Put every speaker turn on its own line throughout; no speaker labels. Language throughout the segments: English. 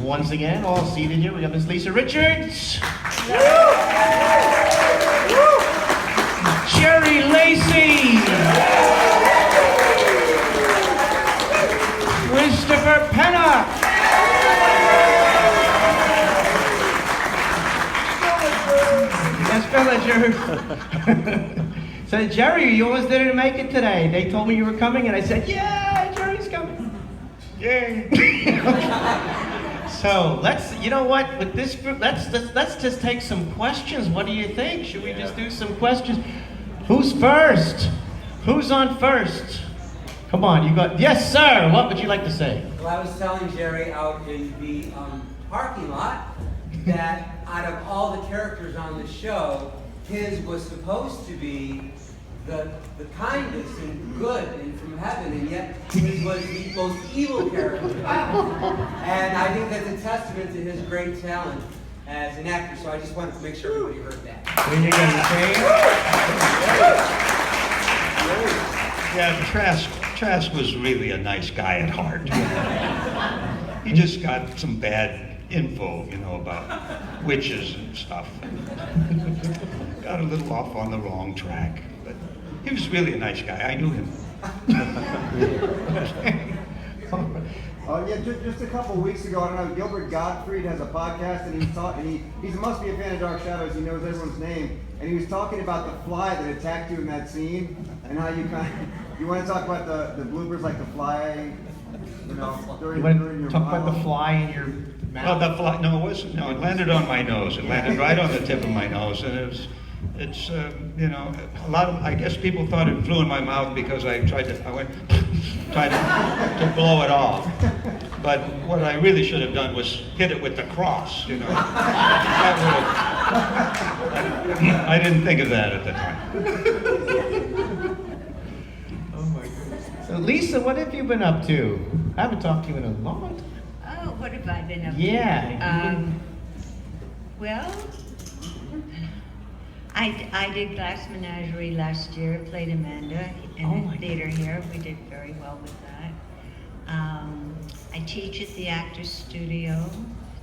Once again, all seated here, we got Miss Lisa Richards. Jerry Lacy. Christopher Pennock. Yes, Villager. So Jerry, you almost didn't make it today. They told me you were coming, and I said, "Yeah, Jerry's coming." Yay! So you know what? With this group, let's just take some questions. What do you think? Should we just do some questions? Who's first? Who's on first? Come on, you got. Yes, sir. What would you like to say?
Well, I was telling Jerry out in the parking lot that out of all the characters on the show, his was supposed to be the kindest and good and from heaven, and yet his was the most evil character. And I think that's a testament to his great talent as an actor, so I just wanted to make sure everybody heard that.
When you're gonna say?
Yeah, Trask was really a nice guy at heart. He just got some bad info, about witches and stuff. Got a little off on the wrong track, but he was really a nice guy. I knew him.
Just a couple weeks ago, I don't know, Gilbert Gottfried has a podcast, and he must be a fan of Dark Shadows. He knows everyone's name, and he was talking about the fly that attacked you in that scene, and how you want to talk about the bloopers, like the fly, during your
talk about the fly in your mouth.
Well, the fly. No, it wasn't. No, it landed on my nose. It landed right on the tip of my nose, and it's a lot of. I guess people thought it flew in my mouth because I tried to blow it off. But what I really should have done was hit it with the cross. I didn't think of that at the time.
Oh my goodness. So Lisa, what have you been up to? I haven't talked to you in a long time.
Oh, what have I been up to?
Yeah.
Well, I did Glass Menagerie last year, played Amanda in the theater here. We did very well with that. I teach at the Actors Studio,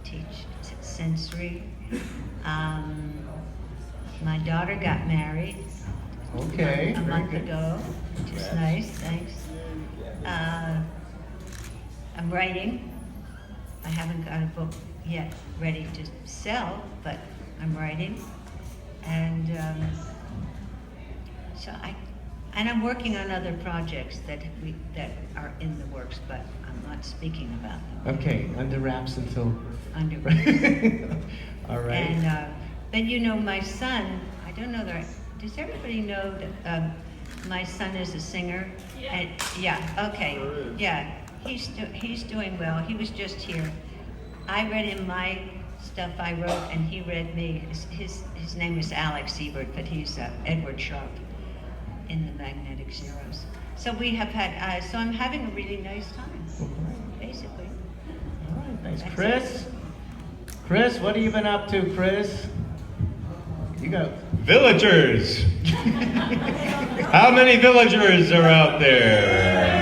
teach sensory. My daughter got married a month ago, which is nice, thanks. I'm writing. I haven't got a book yet ready to sell, but I'm writing. And I'm working on other projects that are in the works, but I'm not speaking about them.
Okay, under wraps until.
Under wraps.
All right.
And but my son. I don't know that. Does everybody know that my son is a singer?
Yeah.
And, yeah. Okay. Yeah. He's doing well. He was just here. I read him my stuff I wrote, and he read me. His name is Alex Ebert, but he's Edward Sharp in the Magnetic Zeros. So we have had. So I'm having a really nice time, basically.
All right, thanks.
That's
Chris? Chris, what have you been up to, Chris? You go.
Villagers! How many villagers are out there?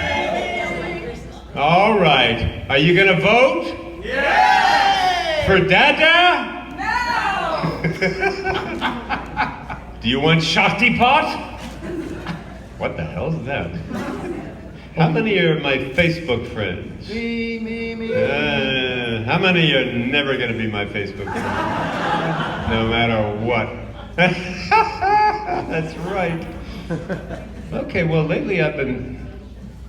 All right. Are you going to vote?
Yeah!
For Dada?
No!
Do you want Shakti Pot? What the hell is that? How many are my Facebook friends?
Me.
How many are never going to be my Facebook friends? No matter what. That's right. Okay, well, lately I've been,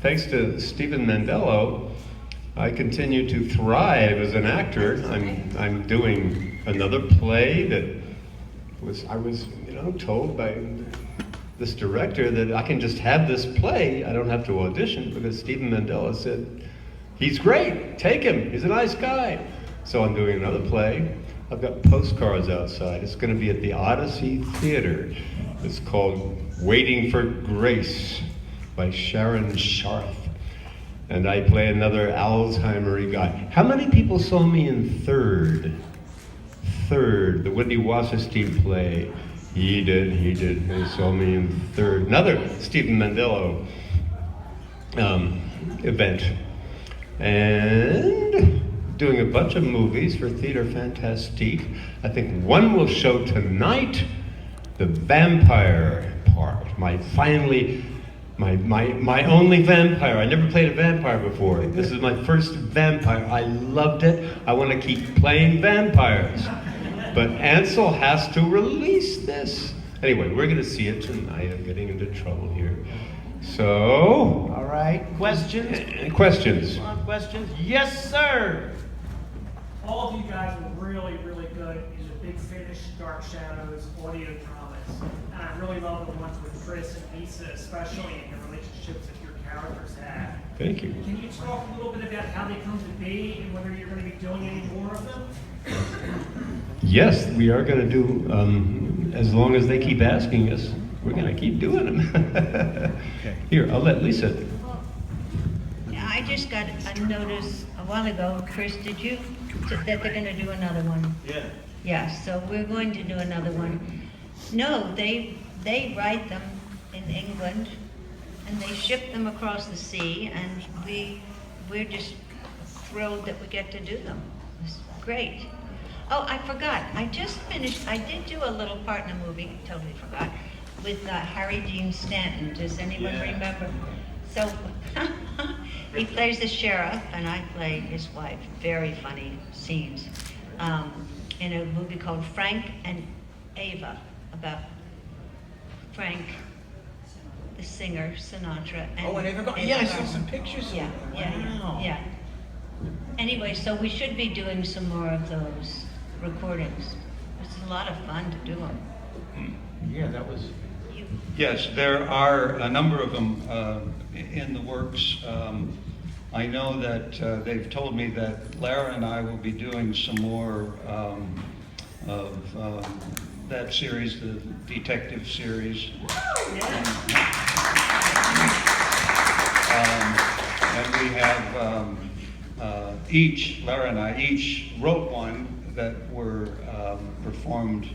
thanks to Stephen Mandello, I continue to thrive as an actor. I'm doing another play that I was told by this director that I can just have this play. I don't have to audition because Stephen Mandello said, he's great, take him, he's a nice guy. So I'm doing another play. I've got postcards outside. It's going to be at the Odyssey Theater. It's called Waiting for Grace by Sharon Sharf. And I play another Alzheimer-y guy. How many people saw me in Third, the Wendy Wasserstein play? He did. He saw me in Third. Another Stephen Mandello event. And doing a bunch of movies for Theater Fantastique. I think one will show tonight, the vampire part. My only vampire. I never played a vampire before. This is my first vampire. I loved it. I want to keep playing vampires. But Ansel has to release this. Anyway, we're going to see it tonight. I'm getting into trouble here. So...
All right, questions?
Questions?
Come on, questions? Yes, sir!
All of you guys were really, really good in the Big Finish, Dark Shadows, audio dramas. And I really love the ones with Chris and Lisa, especially in the relationships that your characters have.
Thank you.
Can you talk a little bit about how they come to be and whether you're going to be doing any more of them?
Yes, we are going to do, as long as they keep asking us, we're going to keep doing them.
Okay.
Here, I'll let Lisa.
Yeah, I just got a notice a while ago, Chris, did you, that they're gonna do another one?
Yeah.
Yeah, so we're going to do another one. No, they write them in England, and they ship them across the sea, and we're just thrilled that we get to do them. It's great. Oh, I forgot, I did do a little part in a movie, totally forgot, with Harry Dean Stanton. Does anyone remember? So, he plays the sheriff, and I play his wife. Very funny scenes. In a movie called Frank and Ava, about Frank, the singer, Sinatra.
And Ava yeah, I saw some pictures of
yeah,
them.
yeah,
Wow.
yeah. Anyway, so we should be doing some more of those recordings. It's a lot of fun to do them.
Yeah, that was...
Yes, there are a number of them in the works. I know that they've told me that Lara and I will be doing some more of that series, the detective series. And we have Lara and I each wrote one that were performed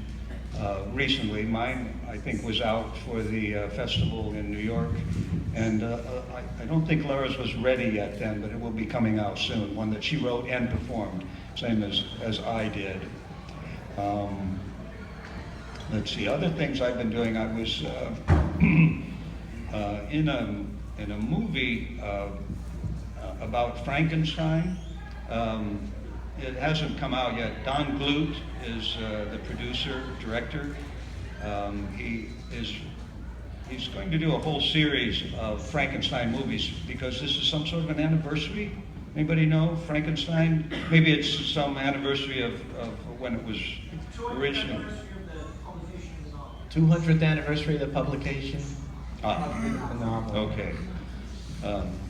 recently. Mine, I think, was out for the festival in New York, and I don't think Lara's was ready yet then, but it will be coming out soon. One that she wrote and performed, same as I did. Let's see, other things I've been doing. I was in a movie about Frankenstein. It hasn't come out yet. Don Bluth is the producer, director. He's going to do a whole series of Frankenstein movies because this is some sort of an anniversary. Anybody know Frankenstein? Maybe it's some anniversary of when it was original.
200th anniversary of the publication. The novel.
Okay.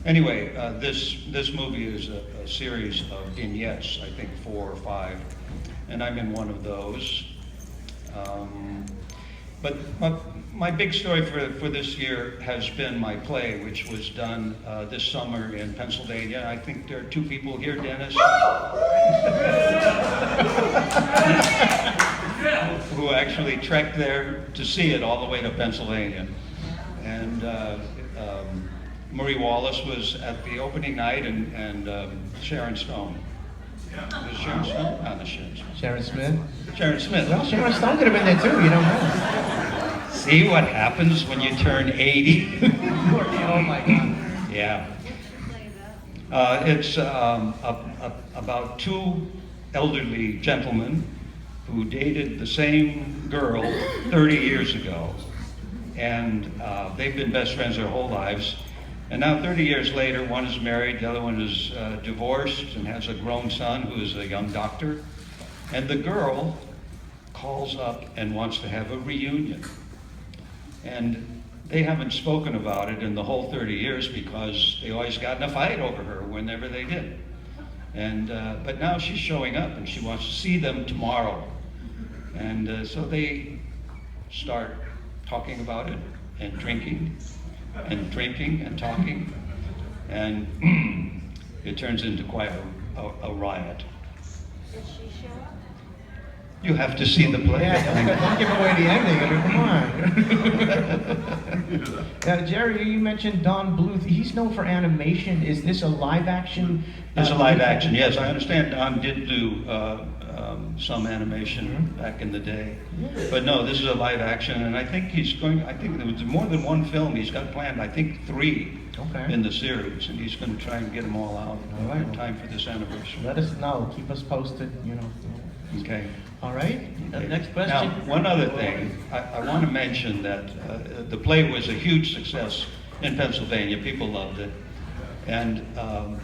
Anyway, this movie is a series of vignettes, I think 4 or 5, and I'm in one of those. But my big story for this year has been my play, which was done this summer in Pennsylvania. I think there are 2 people here, Dennis, who actually trekked there to see it all the way to Pennsylvania. And Marie Wallace was at the opening night, and Sharon Stone. Was Sharon Stone? No, not Sharon Stone.
Sharon Smith?
Sharon Smith.
Well, Sharon Stone could have been there too, you don't know.
See what happens when you turn 80?
Oh my God.
Yeah. It's about 2 elderly gentlemen who dated the same girl 30 years ago. And they've been best friends their whole lives. And now 30 years later, one is married, the other one is divorced and has a grown son who is a young doctor. And the girl calls up and wants to have a reunion. And they haven't spoken about it in the whole 30 years because they always got in a fight over her whenever they did. And but now she's showing up and she wants to see them tomorrow. And so they start talking about it and drinking and talking, and it turns into quite a riot.
Did she show up?
You have to see the play.
Yeah, don't give away the ending. I mean, come on. Jerry, you mentioned Don Bluth. He's known for animation. Is this a live action?
It's a live action, yes. I understand Don did do some animation back in the day. But no, this is a live action, and I think there was more than one film he's got planned. I think 3 in the series, and he's going to try and get them all out in time for this anniversary.
Let us know. Keep us posted, you know.
Okay.
All right.
Okay.
Next question.
Now, one other thing, I want to mention that the play was a huge success in Pennsylvania. People loved it. And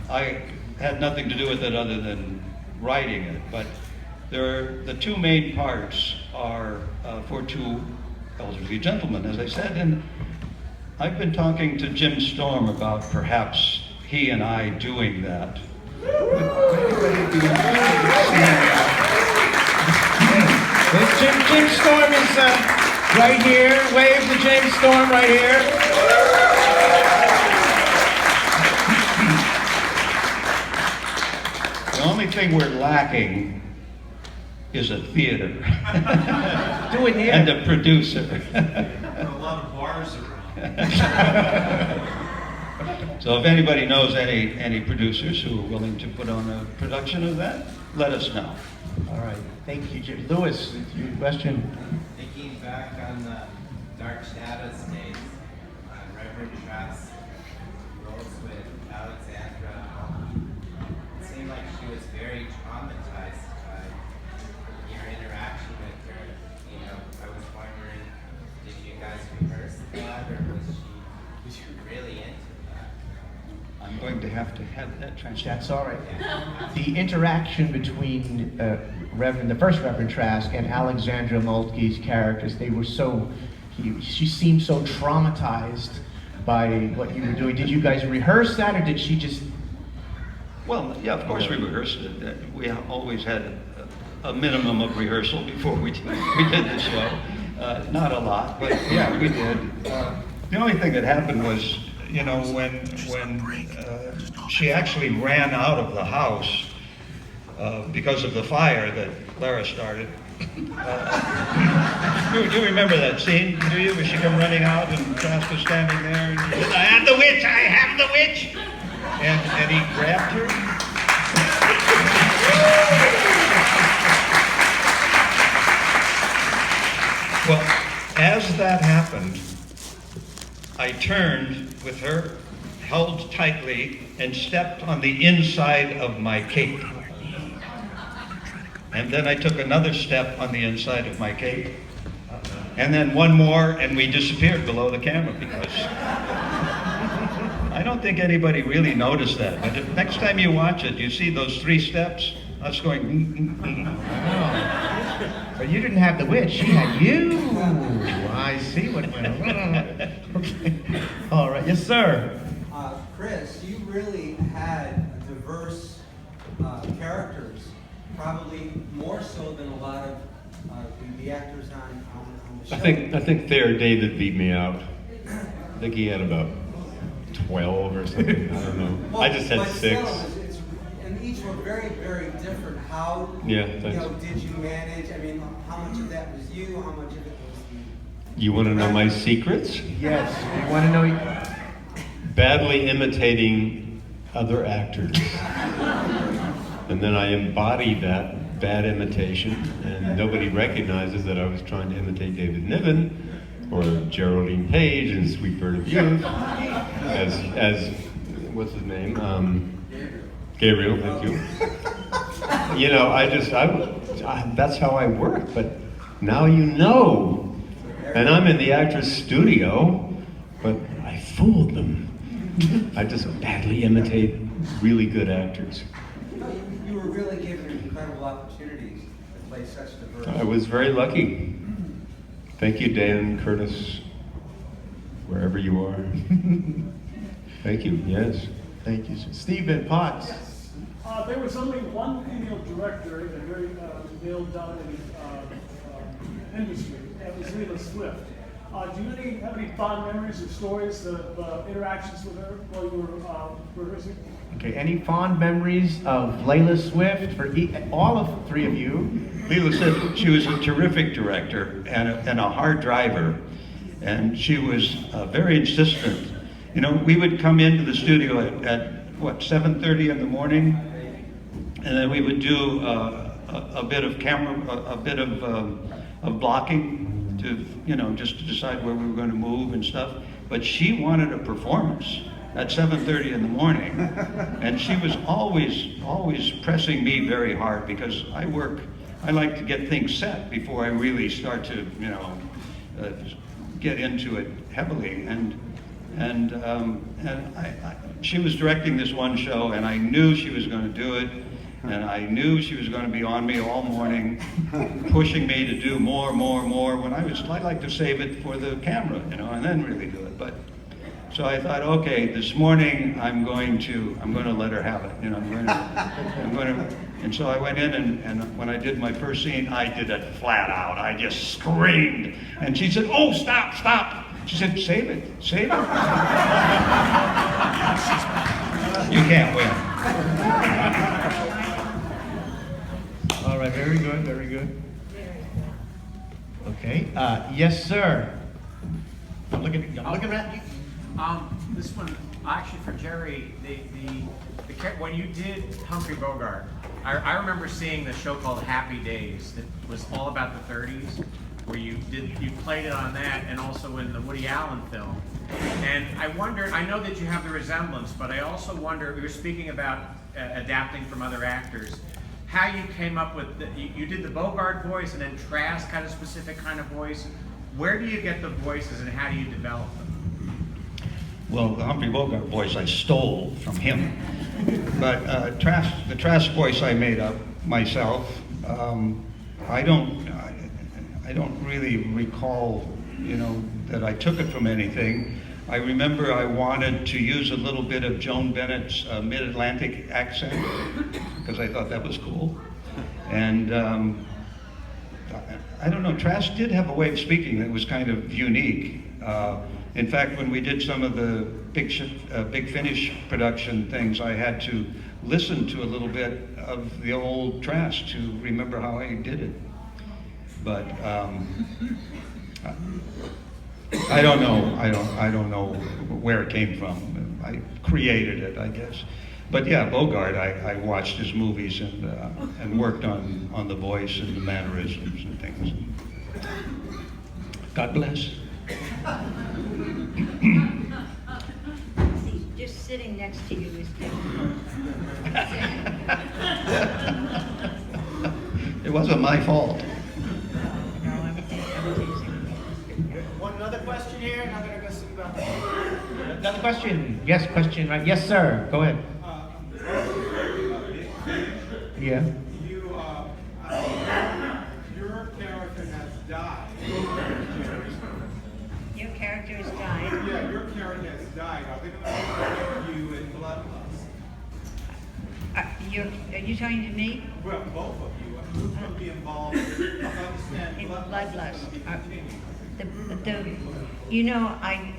I had nothing to do with it other than writing it. But the 2 main parts are for 2 elderly gentlemen, as I said. And I've been talking to Jim Storm about perhaps he and I doing that.
Jim Storm is right here. Wave to James Storm right here.
The only thing we're lacking is a theater.
Do it here.
And a producer.
A lot of bars around.
So if anybody knows any producers who are willing to put on a production of that, let us know.
All right. Thank you, Jim. Louis, your question.
Thinking back on the Dark Shadows days, Reverend Trask roles with Alexandra, it seemed like she was very traumatized by your interaction with her. You know, I was wondering, did you guys rehearse that, or was she really into that?
I'm going to have that translated.
That's all right. The interaction between the first Reverend Trask and Alexandra Moltke's characters, she seemed so traumatized by what you were doing. Did you guys rehearse that, or did she just...
Well, yeah, of course we rehearsed it. We always had a minimum of rehearsal before we did the show. Not a lot, but yeah, we did. The only thing that happened was, you know, when she actually ran out of the house because of the fire that Lara started. You remember that scene, do you? Where she came running out and Trask was standing there and she said, I have the witch, I have the witch! And he grabbed her. Well, as that happened, I turned with her, held tightly, and stepped on the inside of my cape. And then I took another step on the inside of my cape. And then one more, and we disappeared below the camera because I don't think anybody really noticed that. But if next time you watch it, you see those 3 steps, us going,
But you didn't have the witch, she had you. I see what went on. Okay. All right, yes, sir.
Chris, you really had diverse characters, probably more so than a lot of the actors on the show.
I think Thayer David beat me out. I think he had about 12 or something. I don't know.
Well,
I just had
but
6.
Still, and each were very, very different. How did you manage? I mean, how much of that was you? How much of it was the...
You want to know my secrets?
Yes, you want to know...
Badly imitating other actors. And then I embody that bad imitation, and nobody recognizes that I was trying to imitate David Niven or Geraldine Page in Sweet Bird of Youth as what's his name? Gabriel, thank you. You know, that's how I work, but now you know. And I'm in the actor's studio, but I fooled them. I just badly imitate really good actors.
You were really given incredible opportunities to play such diverse...
I was very lucky. Thank you, Dan, Curtis, wherever you are. Thank you, yes.
Thank you, sir. Stephen Potts.
There was only one female director in a very male-dominated industry. That was Layla Swift. Do you have any fond memories or stories of interactions with her while you were rehearsing?
Okay, any fond memories of Layla Swift for all of 3 of you?
Leela said she was a terrific director and a hard driver, and she was very insistent. You know, we would come into the studio at what, 7:30 in the morning, and then we would do a bit of camera, a bit of blocking to, you know, just to decide where we were going to move and stuff. But she wanted a performance at 7:30 in the morning, and she was always pressing me very hard because I like to get things set before I really start to, you know, get into it heavily. And she was directing this one show, and I knew she was going to do it, and I knew she was going to be on me all morning, pushing me to do more, when I like to save it for the camera, you know, and then really do it. But so I thought, okay, this morning I'm going to let her have it, you know. And so I went in, and when I did my first scene, I did it flat out. I just screamed, and she said, "Oh, stop!" She said, "Save it. You can't win."
All right, very good. Okay, yes, sir. I'm looking at you.
This one, actually for Jerry, when you did Humphrey Bogart, I remember seeing the show called Happy Days that was all about the 30s, where you played it on that, and also in the Woody Allen film. And I wondered, I know that you have the resemblance, but I also wonder, we were speaking about adapting from other actors, how you came up with, you did the Bogart voice and then Trask had a specific kind of voice. Where do you get the voices and how do you develop them?
Well, the Humphrey Bogart voice I stole from him, but the Trask voice I made up myself. I don't really recall, you know, that I took it from anything. I remember I wanted to use a little bit of Joan Bennett's mid-Atlantic accent because I thought that was cool, and I don't know. Trask did have a way of speaking that was kind of unique. In fact, when we did some of the Big Finish production things, I had to listen to a little bit of the old Trask to remember how I did it. But I don't know. I don't know where it came from. I created it, I guess. But yeah, Bogart. I watched his movies and worked on the voice and the mannerisms and things. God bless.
See, just sitting next to you is difficult.
It wasn't my fault.
No, I'm teasing.
One other question here, and I'm going to go see about
Another question. Yes, question, right? Yes, sir. Go ahead. Yeah.
Your character has died.
Your character has died.
Yeah, your character has died. Are they going to you in Bloodlust?
Are you talking to me?
Well, both of you. Who's going to be involved? I understand
In
Bloodlust.
Bloodlust. You know, I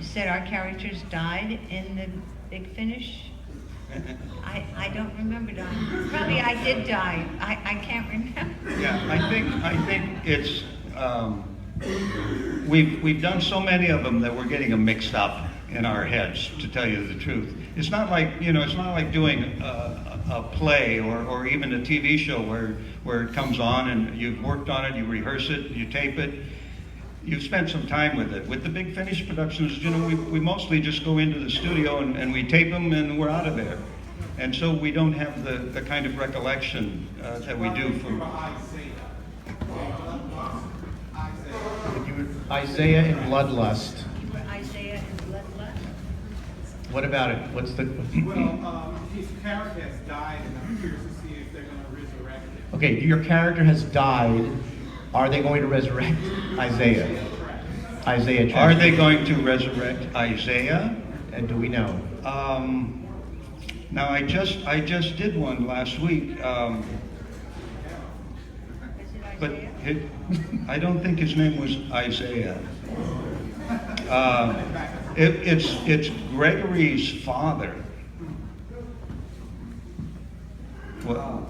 said our characters died in the Big Finish. I don't remember dying. Probably I did die. I can't remember.
Yeah, I think it's we've done so many of them that we're getting them mixed up in our heads. To tell you the truth, it's not like, you know, it's not like doing a play or even a TV show where it comes on and you've worked on it, you rehearse it, you tape it. You've spent some time with it. With the Big Finish productions, you know, we mostly just go into the studio and we tape them and we're out of there. And so we don't have the kind of recollection that we do for...
Isaiah in Bloodlust.
You were Isaiah in Bloodlust?
What about it? What's the...
Well, his character has died, and I'm curious to see if they're going to resurrect it.
Okay, your character has died. Are they going to resurrect Isaiah? Isaiah.
Are they going to resurrect Isaiah?
And do we know?
Now I just did one last week, but I don't think his name was Isaiah. It's Gregory's father. Well,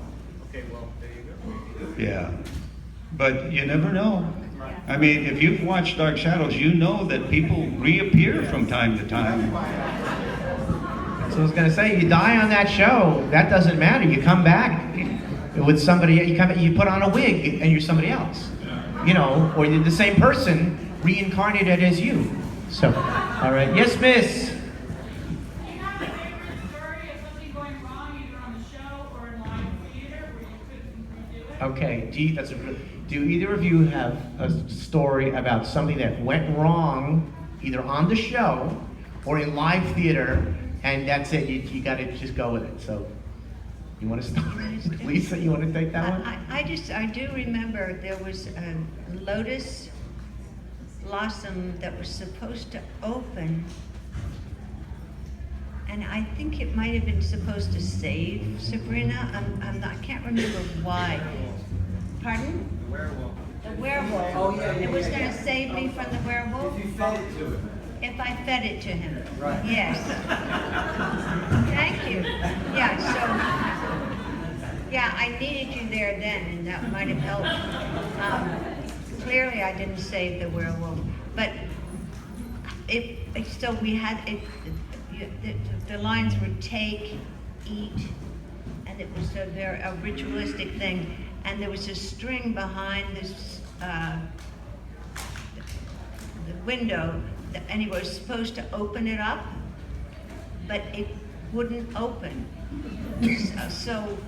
Okay, well, there you
Yeah. But you never know. I mean, if you've watched Dark Shadows, you know that people reappear from time to time.
So I was gonna say, you die on that show, that doesn't matter. You come back with somebody. You put on a wig and you're somebody else. You know, or you're the same person reincarnated as you. So, all right. Yes, Miss.
Do you have a favorite story of something going wrong either on the show or in live theater where you couldn't redo it?
Okay. Do either of you have a story about something that went wrong either on the show or in live theater, and that's it? You got to just go with it. So, you want to start? Lisa, you want to take that one?
I do remember there was a lotus blossom that was supposed to open, and I think it might have been supposed to save Sabrina. I can't remember why. Pardon?
The werewolf.
The werewolf.
Oh, yeah,
It was going to save me from the werewolf.
If you fed it to him.
If I fed it to him.
Right.
Yes. Thank you. Yeah, so, yeah, I needed you there then, and that might have helped. Clearly, I didn't save the werewolf, but so we had, the lines were take, eat, and it was a ritualistic thing, and there was a string behind this, the window, and he was supposed to open it up, but it wouldn't open. So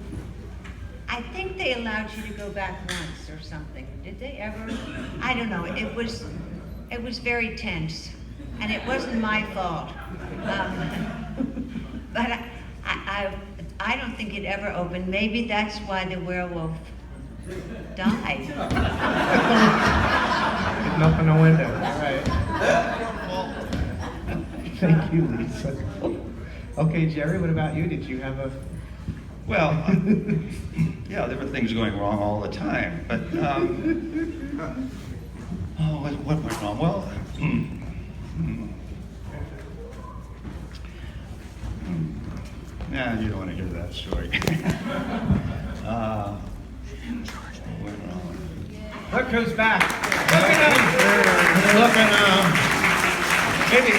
I think they allowed you to go back once or something. Did they ever? I don't know. It was very tense, and it wasn't my fault. But I don't think it ever opened. Maybe that's why the werewolf died.
Didn't open a window. All right. Thank you, Lisa. Okay, Jerry, what about you? Did you have a...
Well, yeah, there were things going wrong all the time, but what went wrong? Well, yeah, you don't want to hear that story. What went wrong?
Look who's back. Look at him.
Maybe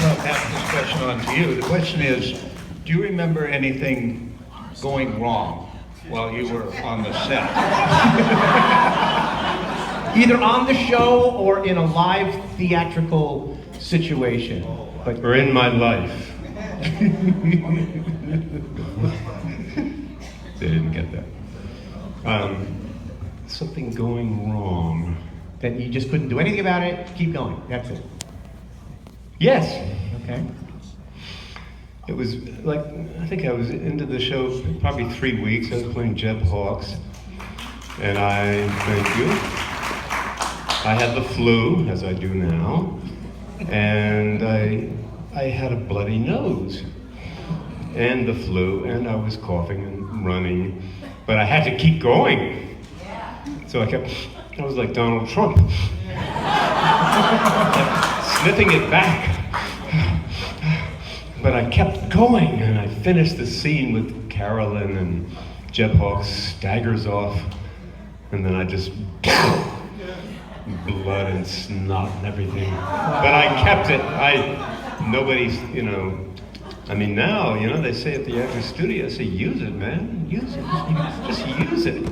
I'll pass this question on to you. The question is, do you remember anything going wrong while you were on the set?
Either on the show or in a live theatrical situation.
Or in my life. They didn't get that. Something going wrong.
That you just couldn't do anything about it, keep going. That's it.
Yes.
Okay.
It was like, I think I was into the show probably 3 weeks. I was playing Jeb Hawks. And thank you. I had the flu, as I do now. And I had a bloody nose. And the flu, and I was coughing and running. But I had to keep going. So I was like Donald Trump. Sniffing it back. But I kept going, and I finished the scene with Carolyn, and Jeb Hawks staggers off, and then I just blood and snot and everything. But I kept it. Nobody's, I mean, now, they say at the actor's studio, say, use it, man, use it, just use it.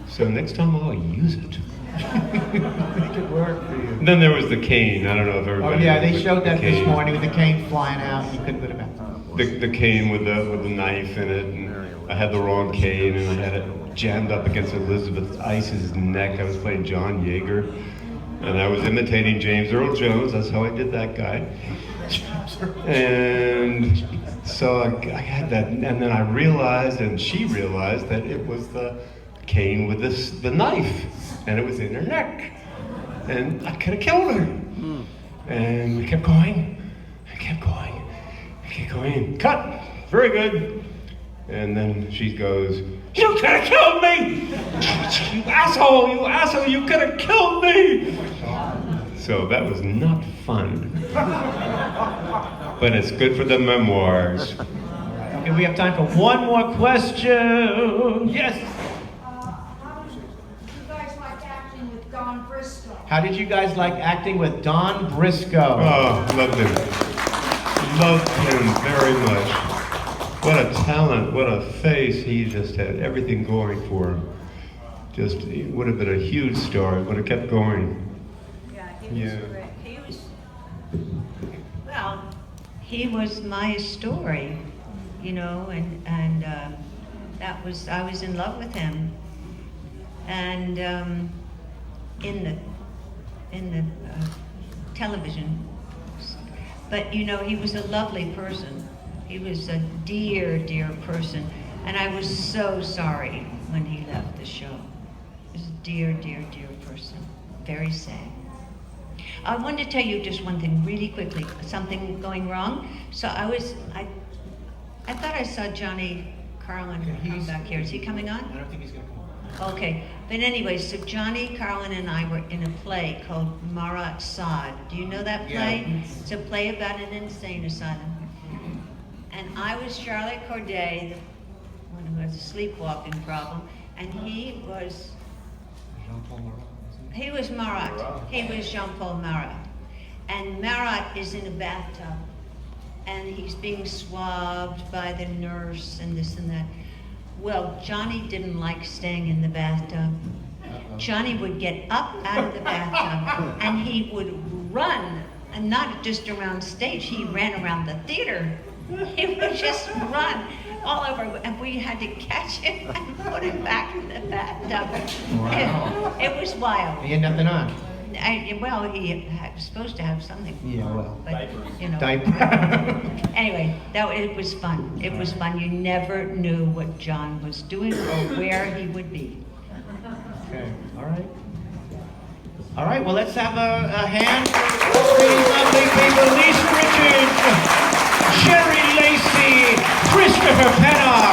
So next time I'll use it.
Make it work for you.
Then there was the cane. I don't know if everybody.
Oh yeah, they showed that this
cane.
morning with the cane flying out. You couldn't put it back.
The cane with the knife in it, and I had the wrong cane, and I had it jammed up against Elizabeth Ice's neck. I was playing John Yeager, and I was imitating James Earl Jones. That's how I did that guy. And so I had that, and then I realized, and she realized that it was the cane with the knife, and it was in her neck, and I could have killed her. And we kept going, kept going. Cut. Very good. And then she goes, "You could have killed me! You asshole! You could have killed me!" So that was not fun. But it's good for the memoirs.
Okay, we have time for one more question. Yes.
How did you guys like acting with Don Briscoe?
How did you guys like acting with Don Briscoe?
Oh, loved him. Loved him very much. What a talent, what a face. He just had everything going for him. Just, he would have been a huge star, would have kept going.
Yeah, he was great. He was my story, you know, and that was, I was in love with him. And in the television. But you know, he was a lovely person. He was a dear, dear person. And I was so sorry when he left the show. He was a dear, dear, dear person. Very sad. I wanted to tell you just one thing really quickly, something going wrong. So I thought I saw Johnny Carlin come back here. Is he coming on?
I don't think he's going to come on.
Okay, but anyway, so Johnny Carlin and I were in a play called Marat Sod. Do you know that play?
Yeah.
It's a play about an insane asylum. And I was Charlotte Corday, the one who has a sleepwalking problem, and he was Marat. He was Jean-Paul Marat. And Marat is in a bathtub, and he's being swabbed by the nurse and this and that. Well, Johnny didn't like staying in the bathtub. Johnny would get up out of the bathtub, and he would run, and not just around stage, he ran around the theater. He would just run all over, and we had to catch him and put him back in the bathtub.
Wow.
It was wild.
He had nothing on.
Well, he was supposed to have something.
Yeah, well.
But, you know.
Diaper.
Anyway, it was fun. It was fun. You never knew what John was doing or where he would be.
Okay, all right. All right, well, let's have a hand for these lovely people. Lisa Richards, Jerry Lacy, Christopher Pennock.